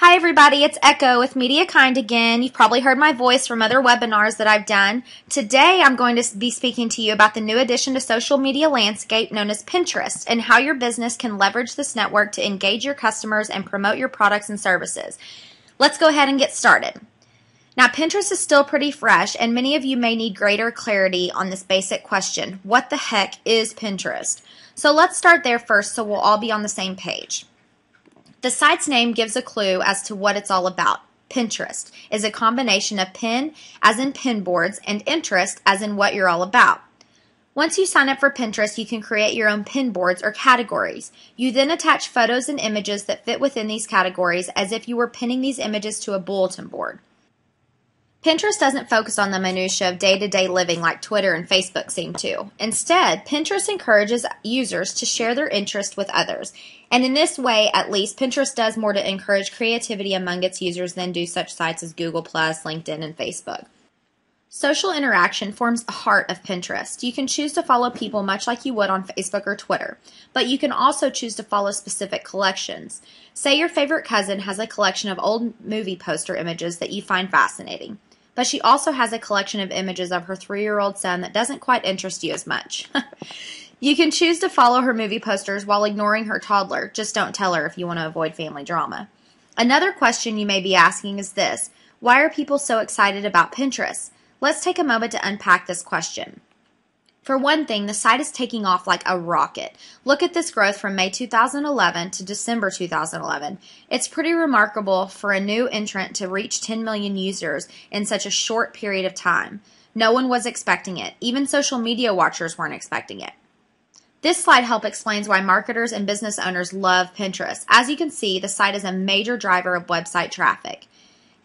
Hi everybody, it's Echo with Media Kind again. You've probably heard my voice from other webinars that I've done. Today I'm going to be speaking to you about the new addition to social media landscape known as Pinterest and how your business can leverage this network to engage your customers and promote your products and services. Let's go ahead and get started. Now, Pinterest is still pretty fresh, and many of you may need greater clarity on this basic question. What the heck is Pinterest? So let's start there first so we'll all be on the same page. The site's name gives a clue as to what it's all about. Pinterest is a combination of pin, as in pin boards, and interest, as in what you're all about. Once you sign up for Pinterest, you can create your own pin boards or categories. You then attach photos and images that fit within these categories as if you were pinning these images to a bulletin board. Pinterest doesn't focus on the minutiae of day-to-day living like Twitter and Facebook seem to. Instead, Pinterest encourages users to share their interest with others. And in this way, at least, Pinterest does more to encourage creativity among its users than do such sites as Google+, LinkedIn, and Facebook. Social interaction forms the heart of Pinterest. You can choose to follow people much like you would on Facebook or Twitter, but you can also choose to follow specific collections. Say your favorite cousin has a collection of old movie poster images that you find fascinating, but she also has a collection of images of her 3-year-old son that doesn't quite interest you as much. You can choose to follow her movie posters while ignoring her toddler. Just don't tell her if you want to avoid family drama. Another question you may be asking is this: why are people so excited about Pinterest? Let's take a moment to unpack this question. For one thing, the site is taking off like a rocket. Look at this growth from May 2011 to December 2011. It's pretty remarkable for a new entrant to reach 10 million users in such a short period of time. No one was expecting it. Even social media watchers weren't expecting it. This slide helps explains why marketers and business owners love Pinterest. As you can see, the site is a major driver of website traffic.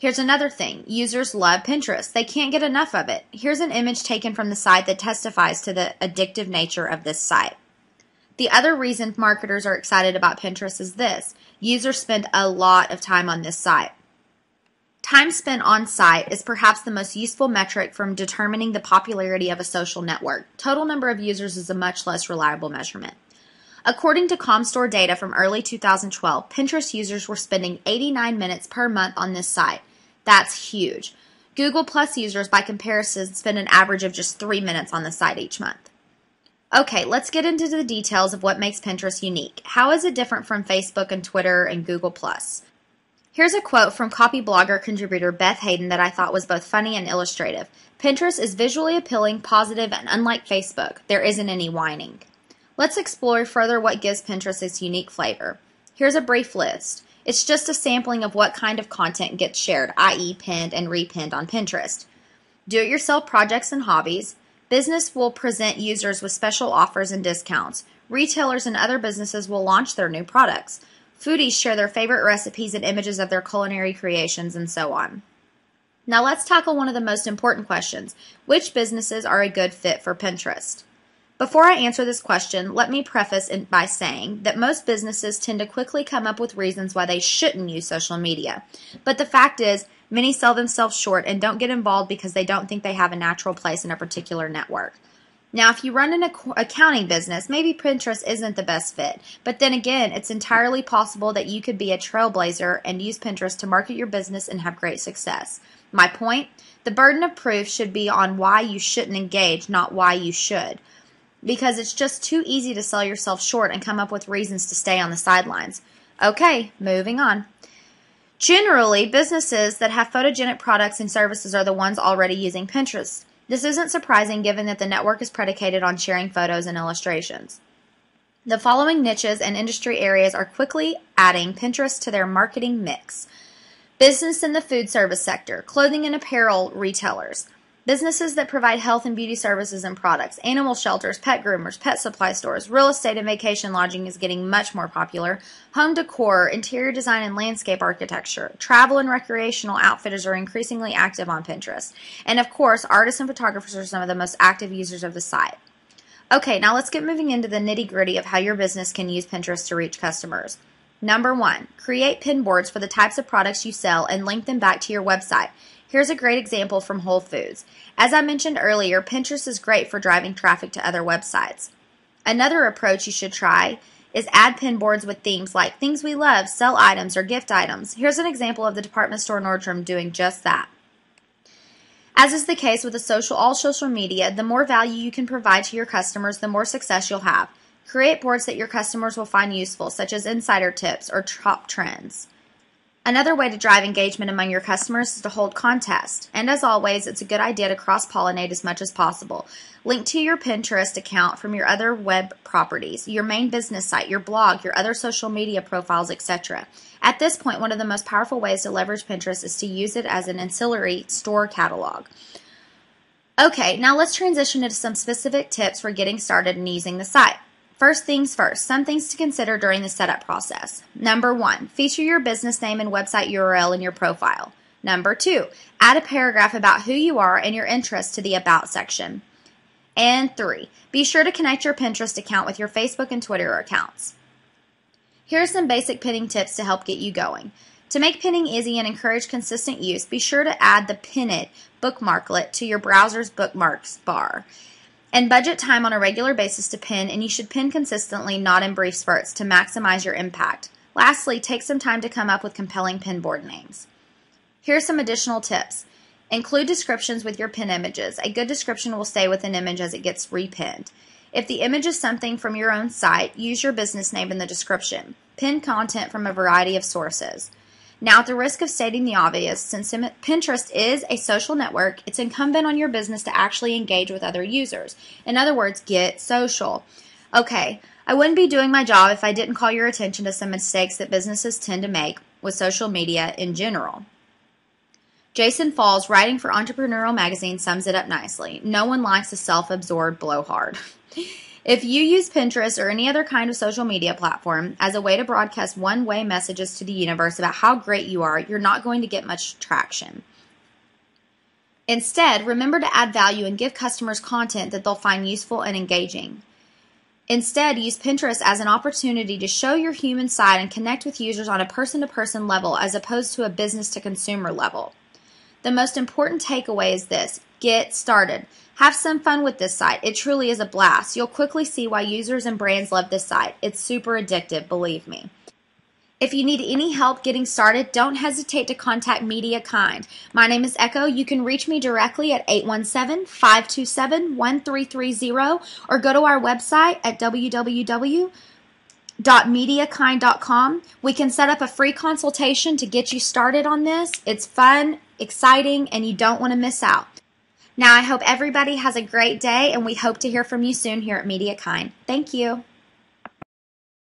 Here's another thing. Users love Pinterest. They can't get enough of it. Here's an image taken from the site that testifies to the addictive nature of this site. The other reason marketers are excited about Pinterest is this: users spend a lot of time on this site. Time spent on site is perhaps the most useful metric from determining the popularity of a social network. Total number of users is a much less reliable measurement. According to Comscore data from early 2012, Pinterest users were spending 89 minutes per month on this site. That's huge. Google Plus users, by comparison, spend an average of just 3 minutes on the site each month. Okay, let's get into the details of what makes Pinterest unique. How is it different from Facebook and Twitter and Google Plus? Here's a quote from copy blogger contributor Beth Hayden that I thought was both funny and illustrative. Pinterest is visually appealing, positive, and unlike Facebook, there isn't any whining. Let's explore further what gives Pinterest its unique flavor. Here's a brief list. It's just a sampling of what kind of content gets shared, i.e. pinned and repinned on Pinterest. Do-it-yourself projects and hobbies. Business will present users with special offers and discounts. Retailers and other businesses will launch their new products. Foodies share their favorite recipes and images of their culinary creations, and so on. Now let's tackle one of the most important questions. Which businesses are a good fit for Pinterest? Before I answer this question, let me preface it by saying that most businesses tend to quickly come up with reasons why they shouldn't use social media. But the fact is, many sell themselves short and don't get involved because they don't think they have a natural place in a particular network. Now, if you run an accounting business, maybe Pinterest isn't the best fit. But then again, it's entirely possible that you could be a trailblazer and use Pinterest to market your business and have great success. My point? The burden of proof should be on why you shouldn't engage, not why you should. Because it's just too easy to sell yourself short and come up with reasons to stay on the sidelines. Okay, moving on. Generally, businesses that have photogenic products and services are the ones already using Pinterest. This isn't surprising given that the network is predicated on sharing photos and illustrations. The following niches and industry areas are quickly adding Pinterest to their marketing mix. Business in the food service sector, clothing and apparel retailers, businesses that provide health and beauty services and products, animal shelters, pet groomers, pet supply stores, real estate and vacation lodging is getting much more popular, home decor, interior design and landscape architecture, travel and recreational outfitters are increasingly active on Pinterest, and of course, artists and photographers are some of the most active users of the site. Okay, now let's get moving into the nitty-gritty of how your business can use Pinterest to reach customers. Number 1, create pin boards for the types of products you sell and link them back to your website. Here's a great example from Whole Foods. As I mentioned earlier, Pinterest is great for driving traffic to other websites. Another approach you should try is add pin boards with themes like things we love, sell items, or gift items. Here's an example of the department store Nordstrom doing just that. As is the case with all social media, the more value you can provide to your customers, the more success you'll have. Create boards that your customers will find useful, such as insider tips or top trends. Another way to drive engagement among your customers is to hold contests. And as always, it's a good idea to cross-pollinate as much as possible. Link to your Pinterest account from your other web properties, your main business site, your blog, your other social media profiles, etc. At this point, one of the most powerful ways to leverage Pinterest is to use it as an ancillary store catalog. Okay, now let's transition into some specific tips for getting started and using the site. First things first, some things to consider during the setup process. Number 1, feature your business name and website URL in your profile. Number 2, add a paragraph about who you are and your interests to the About section. And 3, be sure to connect your Pinterest account with your Facebook and Twitter accounts. Here are some basic pinning tips to help get you going. To make pinning easy and encourage consistent use, be sure to add the Pin It bookmarklet to your browser's bookmarks bar. And budget time on a regular basis to pin, and you should pin consistently, not in brief spurts, to maximize your impact. Lastly, take some time to come up with compelling pin board names. Here are some additional tips. Include descriptions with your pin images. A good description will stay with an image as it gets repinned. If the image is something from your own site, use your business name in the description. Pin content from a variety of sources. Now, at the risk of stating the obvious, since Pinterest is a social network, it's incumbent on your business to actually engage with other users. In other words, get social. Okay, I wouldn't be doing my job if I didn't call your attention to some mistakes that businesses tend to make with social media in general. Jason Falls, writing for Entrepreneurial Magazine, sums it up nicely. No one likes a self-absorbed blowhard. If you use Pinterest or any other kind of social media platform as a way to broadcast one-way messages to the universe about how great you are, you're not going to get much traction. Instead, remember to add value and give customers content that they'll find useful and engaging. Instead, use Pinterest as an opportunity to show your human side and connect with users on a person-to-person level as opposed to a business-to-consumer level. The most important takeaway is this: get started. Have some fun with this site. It truly is a blast. You'll quickly see why users and brands love this site. It's super addictive, believe me. If you need any help getting started, don't hesitate to contact MediaKind. My name is Echo. You can reach me directly at 817-527-1330 or go to our website at www.mediakind.com. We can set up a free consultation to get you started on this. It's fun, exciting, and you don't want to miss out. Now, I hope everybody has a great day, and we hope to hear from you soon here at MediaKind. Thank you.